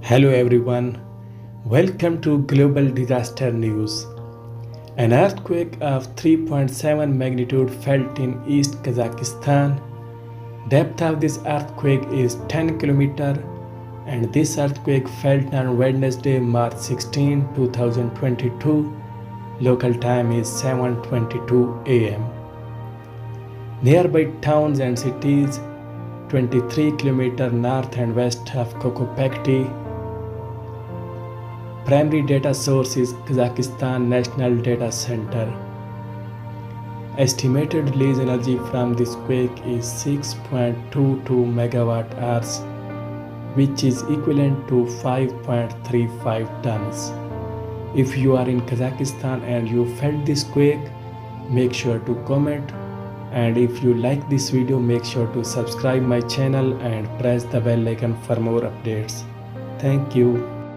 Hello everyone, welcome to Global Disaster News. An earthquake of 3.7 magnitude felt in East Kazakhstan. Depth of this earthquake is 10 km and this earthquake felt on Wednesday, March 16, 2022. Local time is 7:22 am. Nearby towns and cities 23 km north and west of Kokopekti. Primary data source is Kazakhstan National Data Center. Estimated release energy from this quake is 6.22 megawatt hours, which is equivalent to 5.35 tons. If you are in Kazakhstan and you felt this quake, make sure to comment, and if you like this video, make sure to subscribe my channel and press the bell icon for more updates. Thank you.